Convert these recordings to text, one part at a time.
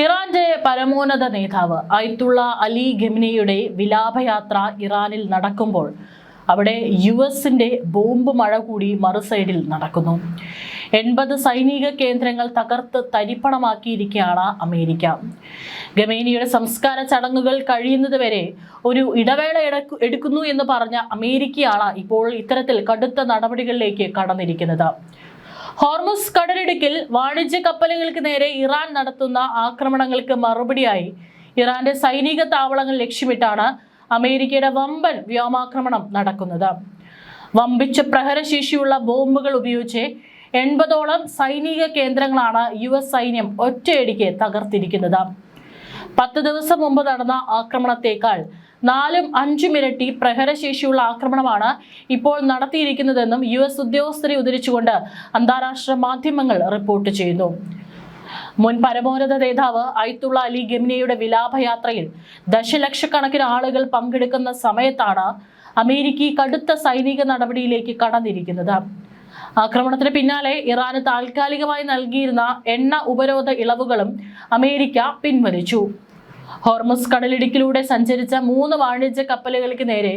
ഇറാന്റെ പരമോന്നത നേതാവ് അയത്തുള്ള അലി ഖമനേയിയുടെ വിലാപയാത്ര ഇറാനിൽ നടക്കുമ്പോൾ അവിടെ യുഎസിന്റെ ബോംബ് മഴ കൂടി മറുസൈഡിൽ നടക്കുന്നു. 80 സൈനിക കേന്ദ്രങ്ങൾ തകർത്ത് തരിപ്പണമാക്കിയിരിക്കുകയാണ് അമേരിക്ക. ഖമേനിയുടെ സംസ്കാര ചടങ്ങുകൾ കഴിയുന്നതുവരെ ഒരു ഇടവേള എടുക്കുന്നു എന്ന് പറഞ്ഞ അമേരിക്കയാണ് ഇപ്പോൾ ഇത്തരത്തിൽ കടുത്ത നടപടികളിലേക്ക് കടന്നിരിക്കുന്നത്. ഹോർമുസ് കടലിടുക്കിൽ വാണിജ്യ കപ്പലുകൾക്ക് നേരെ ഇറാൻ നടത്തുന്ന ആക്രമണങ്ങൾക്ക് മറുപടിയായി ഇറാന്റെ സൈനിക താവളങ്ങൾ ലക്ഷ്യമിട്ടാണ് അമേരിക്കയുടെ വമ്പൻ വ്യോമാക്രമണം നടക്കുന്നത്. വമ്പിച്ച പ്രഹരശേഷിയുള്ള ബോംബുകൾ ഉപയോഗിച്ച് 80ഓളം സൈനിക കേന്ദ്രങ്ങളാണ് US സൈന്യം ഒറ്റയടിക്ക് തകർത്തിരിക്കുന്നത്. 10 ദിവസം മുമ്പ് നടന്ന ആക്രമണത്തേക്കാൾ 4-5 ഇരട്ടി പ്രഹരശേഷിയുള്ള ആക്രമണമാണ് ഇപ്പോൾ നടത്തിയിരിക്കുന്നതെന്നും US ഉദ്യോഗസ്ഥരെ ഉദ്ധരിച്ചുകൊണ്ട് അന്താരാഷ്ട്ര മാധ്യമങ്ങൾ റിപ്പോർട്ട് ചെയ്യുന്നു. മുൻ പരമോന്നത നേതാവ് അയത്തുള്ള അലി ഖമനേയിയുടെ വിലാപയാത്രയിൽ ദശലക്ഷക്കണക്കിന് ആളുകൾ പങ്കെടുക്കുന്ന സമയത്താണ് അമേരിക്ക കടുത്ത സൈനിക നടപടിയിലേക്ക് കടന്നിരിക്കുന്നത്. ആക്രമണത്തിന് പിന്നാലെ ഇറാന് താൽക്കാലികമായി നൽകിയിരുന്ന എണ്ണ ഉപരോധ ഇളവുകളും അമേരിക്ക പിൻവലിച്ചു. ഹോർമുസ് കടലിടുക്കിലൂടെ സഞ്ചരിച്ച 3 വാണിജ്യ കപ്പലുകൾക്ക് നേരെ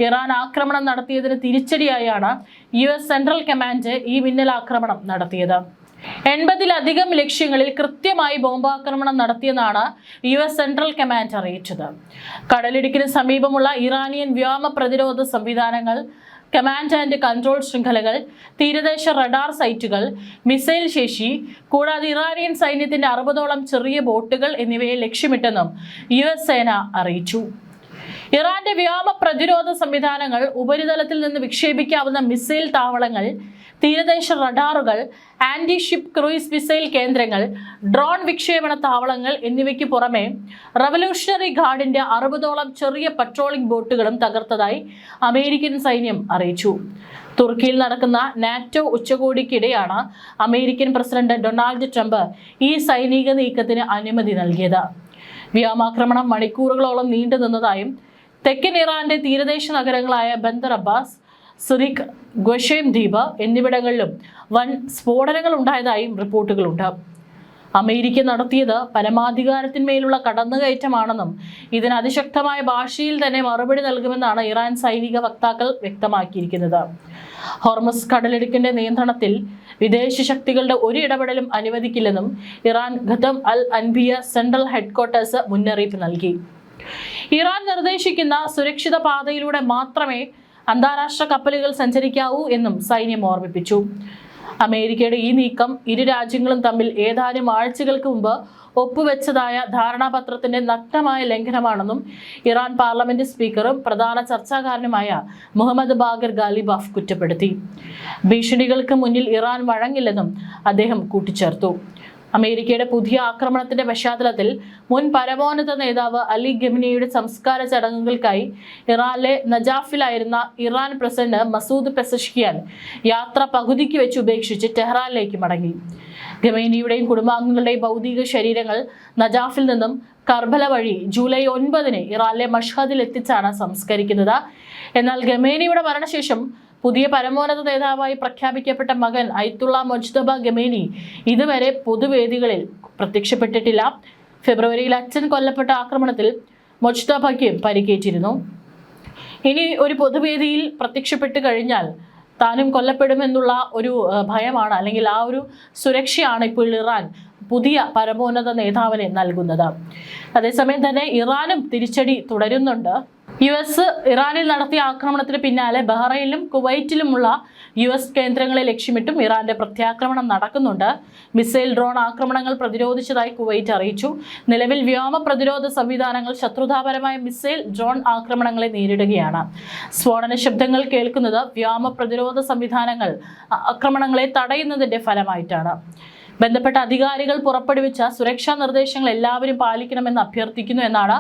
ഇറാൻ ആക്രമണം നടത്തിയതിന് തിരിച്ചടിയായാണ് US സെൻട്രൽ കമാൻഡ് ഈ മിന്നലാക്രമണം നടത്തിയത്. 80-ലധികം ലക്ഷ്യങ്ങളിൽ കൃത്യമായി ബോംബാക്രമണം നടത്തിയെന്നാണ് US സെൻട്രൽ കമാൻഡ് അറിയിച്ചത്. കടലിടുക്കിന് സമീപമുള്ള ഇറാനിയൻ വ്യോമ പ്രതിരോധ സംവിധാനങ്ങൾ, കമാൻഡ് ആൻഡ് കൺട്രോൾ ശൃംഖലകൾ, തീരദേശ റഡാർ സൈറ്റുകൾ, മിസൈൽ ശേഷി, കൂടാതെ ഇറാനിയൻ സൈന്യത്തിന്റെ 60ഓളം ചെറിയ ബോട്ടുകൾ എന്നിവയെ ലക്ഷ്യമിട്ടെന്നും US സേന അറിയിച്ചു. ഇറാന്റെ വ്യോമ പ്രതിരോധ സംവിധാനങ്ങൾ, ഉപരിതലത്തിൽ നിന്ന് വിക്ഷേപിക്കാവുന്ന മിസൈൽ താവളങ്ങൾ, തീരദേശ റഡാറുകൾ, ആന്റി ഷിപ്പ് ക്രൂയിസ് മിസൈൽ കേന്ദ്രങ്ങൾ, ഡ്രോൺ വിക്ഷേപണ താവളങ്ങൾ എന്നിവയ്ക്ക് പുറമെ റവല്യൂഷണറി ഗാർഡിന്റെ 60ഓളം ചെറിയ പട്രോളിംഗ് ബോട്ടുകളും തകർത്തതായി അമേരിക്കൻ സൈന്യം അറിയിച്ചു. തുർക്കിയിൽ നടക്കുന്ന നാറ്റോ ഉച്ചകോടിക്കിടെയാണ് അമേരിക്കൻ പ്രസിഡന്റ് ഡൊണാൾഡ് ട്രംപ് ഈ സൈനിക നീക്കത്തിന് അനുമതി നൽകിയത്. വ്യോമാക്രമണം മണിക്കൂറുകളോളം നീണ്ടു നിന്നതായും തെക്കൻ ഇറാന്റെ തീരദേശ നഗരങ്ങളായ ബന്ദർ അബ്ബാസ്, സുരിഖ്, ഗ്വഷേം ദ്വീപ് എന്നിവിടങ്ങളിലും വൻ സ്ഫോടനങ്ങൾ ഉണ്ടായതായും റിപ്പോർട്ടുകളുണ്ട്. അമേരിക്ക നടത്തിയത് പരമാധികാരത്തിന്മേലുള്ള കടന്നുകയറ്റമാണെന്നും ഇതിന് അതിശക്തമായ ഭാഷയിൽ തന്നെ മറുപടി നൽകുമെന്നാണ് ഇറാൻ സൈനിക വക്താക്കൾ വ്യക്തമാക്കിയിരിക്കുന്നത്. ഹോർമുസ് കടലിടുക്കിന്റെ നിയന്ത്രണത്തിൽ വിദേശ ശക്തികളുടെ ഒരു ഇടപെടലും അനുവദിക്കില്ലെന്നും ഇറാൻ ഖത്തം അൽ അൻബിയ സെൻട്രൽ ഹെഡ്ക്വാർട്ടേഴ്സ് മുന്നറിയിപ്പ് നൽകി. ഇറാൻ നിർദ്ദേശിക്കുന്ന സുരക്ഷിത പാതയിലൂടെ മാത്രമേ അന്താരാഷ്ട്ര കപ്പലുകൾ സഞ്ചരിക്കാവൂ എന്നും സൈന്യം ഓർമ്മിപ്പിച്ചു. അമേരിക്കയുടെ ഈ നീക്കം ഇരു രാജ്യങ്ങളും തമ്മിൽ ഏതാനും ആഴ്ചകൾക്ക് മുമ്പ് ഒപ്പുവെച്ചതായ ധാരണാപത്രത്തിന്റെ നഗ്നമായ ലംഘനമാണെന്നും ഇറാൻ പാർലമെന്റ് സ്പീക്കറും പ്രധാന ചർച്ചാകാരനുമായ മുഹമ്മദ് ബാഗർ ഗാലിബാഫ് കുറ്റപ്പെടുത്തി. ഭീഷണികൾക്ക് മുന്നിൽ ഇറാൻ വഴങ്ങില്ലെന്നും അദ്ദേഹം കൂട്ടിച്ചേർത്തു. അമേരിക്കയുടെ പുതിയ ആക്രമണത്തിന്റെ പശ്ചാത്തലത്തിൽ മുൻ പരമോന്നത നേതാവ് അലി ഖമനേയിയുടെ സംസ്കാര ചടങ്ങുകൾക്കായി ഇറാനിലെ നജാഫിലായിരുന്ന ഇറാൻ പ്രസിഡന്റ് മസൂദ് പെസഷ്കിയാൻ യാത്ര പകുതിക്ക് വെച്ച് ഉപേക്ഷിച്ച് ടെഹ്റാനിലേക്ക് മടങ്ങി. ഖമേനിയുടെയും കുടുംബാംഗങ്ങളുടെയും ഭൗതിക ശരീരങ്ങൾ നജാഫിൽ നിന്നും കർബല വഴി ജൂലൈ 9 ഇറാനിലെ മഷ്ഹദിൽ എത്തിച്ചാണ് സംസ്കരിക്കുന്നത്. എന്നാൽ ഖമേനിയുടെ മരണശേഷം പുതിയ പരമോന്നത നേതാവായി പ്രഖ്യാപിക്കപ്പെട്ട മകൻ അയത്തുള്ള മൊജ്തബ ഖമേനി ഇതുവരെ പൊതുവേദികളിൽ പ്രത്യക്ഷപ്പെട്ടിട്ടില്ല. ഫെബ്രുവരിയിൽ അച്ഛൻ കൊല്ലപ്പെട്ട ആക്രമണത്തിൽ മൊജ്തബയ്ക്ക് പരിക്കേറ്റിരുന്നു. ഇനി ഒരു പൊതുവേദിയിൽ പ്രത്യക്ഷപ്പെട്ട് കഴിഞ്ഞാൽ താനും കൊല്ലപ്പെടുമെന്നുള്ള ഒരു ഭയമാണ്, അല്ലെങ്കിൽ ആ ഒരു സുരക്ഷയാണ് ഇപ്പോൾ ഇറാൻ പുതിയ പരമോന്നത നേതാവിനെ നൽകുന്നത്. അതേസമയം തന്നെ ഇറാനും തിരിച്ചടി തുടരുന്നുണ്ട്. US ഇറാനിൽ നടത്തിയ ആക്രമണത്തിന് പിന്നാലെ ബഹ്റൈനിലും കുവൈറ്റിലുമുള്ള US കേന്ദ്രങ്ങളെ ലക്ഷ്യമിട്ടും ഇറാന്റെ പ്രത്യാക്രമണം നടക്കുന്നുണ്ട്. മിസൈൽ, ഡ്രോൺ ആക്രമണങ്ങൾ പ്രതിരോധിച്ചതായി കുവൈറ്റ് അറിയിച്ചു. നിലവിൽ വ്യോമ പ്രതിരോധ സംവിധാനങ്ങൾ ശത്രുതാപരമായ മിസൈൽ, ഡ്രോൺ ആക്രമണങ്ങളെ നേരിടുകയാണ്. സ്ഫോടന ശബ്ദങ്ങൾ കേൾക്കുന്നത് വ്യോമ പ്രതിരോധ സംവിധാനങ്ങൾ ആക്രമണങ്ങളെ തടയുന്നതിന്റെ ഫലമായിട്ടാണ്. ബന്ധപ്പെട്ട അധികാരികൾ പുറപ്പെടുവിച്ച സുരക്ഷാ നിർദ്ദേശങ്ങൾ എല്ലാവരും പാലിക്കണമെന്ന് അഭ്യർത്ഥിക്കുന്നു എന്നാണ്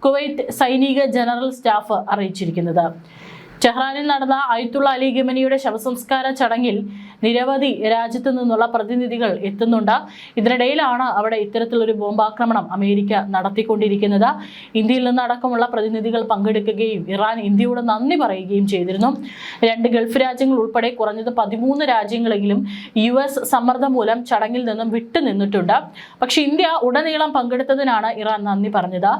കുവൈറ്റ് സൈനിക ജനറൽ സ്റ്റാഫ് അറിയിച്ചിരിക്കുന്നത്. ടെഹ്റാനിൽ നടന്ന അയത്തുള്ള അലി ഖമനേയിയുടെ ശവസംസ്കാര ചടങ്ങിൽ നിരവധി രാജ്യത്തു നിന്നുള്ള പ്രതിനിധികൾ എത്തുന്നുണ്ട്. ഇതിനിടയിലാണ് അവിടെ ഇത്തരത്തിലൊരു ബോംബാക്രമണം അമേരിക്ക നടത്തിക്കൊണ്ടിരിക്കുന്നത്. ഇന്ത്യയിൽ നിന്നടക്കമുള്ള പ്രതിനിധികൾ പങ്കെടുക്കുകയും ഇറാൻ ഇന്ത്യയോട് നന്ദി പറയുകയും ചെയ്തിരുന്നു. 2 ഗൾഫ് രാജ്യങ്ങൾ ഉൾപ്പെടെ കുറഞ്ഞത് 13 രാജ്യങ്ങളെങ്കിലും US സമ്മർദ്ദം മൂലം ചടങ്ങിൽ നിന്നും വിട്ടുനിന്നിട്ടുണ്ട്. പക്ഷേ ഇന്ത്യ ഉടനീളം പങ്കെടുത്തതിനാണ് ഇറാൻ നന്ദി പറഞ്ഞത്.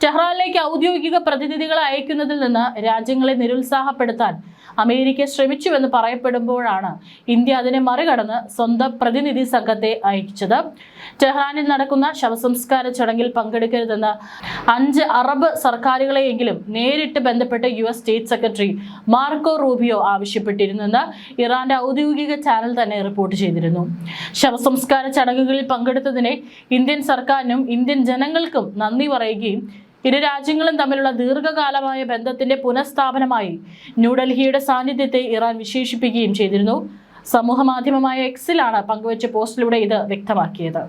ടെഹ്റാനിലേക്ക് ഔദ്യോഗിക പ്രതിനിധികളെ അയക്കുന്നതിൽ നിന്ന് രാജ്യങ്ങളെ നിരുത്സാഹപ്പെടുത്താൻ അമേരിക്ക ശ്രമിച്ചുവെന്ന് പറയപ്പെടുമ്പോഴാണ് ഇന്ത്യ അതിനെ മറികടന്ന് സ്വന്തം പ്രതിനിധി സംഘത്തെ അയച്ചത്. ടെഹ്റാനിൽ നടക്കുന്ന ശവസംസ്കാര ചടങ്ങിൽ പങ്കെടുക്കരുതെന്ന് 5 അറബ് സർക്കാരുകളെയെങ്കിലും നേരിട്ട് ബന്ധപ്പെട്ട് US state secretary Marco Rubio ആവശ്യപ്പെട്ടിരുന്നെന്ന് ഇറാന്റെ ഔദ്യോഗിക ചാനൽ തന്നെ റിപ്പോർട്ട് ചെയ്തിരുന്നു. ശവസംസ്കാര ചടങ്ങുകളിൽ പങ്കെടുത്തതിനെ ഇന്ത്യൻ സർക്കാരിനും ഇന്ത്യൻ ജനങ്ങൾക്കും നന്ദി പറയുകയും ഇരു രാജ്യങ്ങളും തമ്മിലുള്ള ദീർഘകാലമായ ബന്ധത്തിന്റെ പുനഃസ്ഥാപനമായി ന്യൂഡൽഹിയുടെ സാന്നിധ്യത്തെ ഇറാൻ വിശേഷിപ്പിക്കുകയും ചെയ്തിരുന്നു. സമൂഹ മാധ്യമമായ എക്സിലാണ് പങ്കുവച്ച പോസ്റ്റിലൂടെ ഇത് വ്യക്തമാക്കിയത്.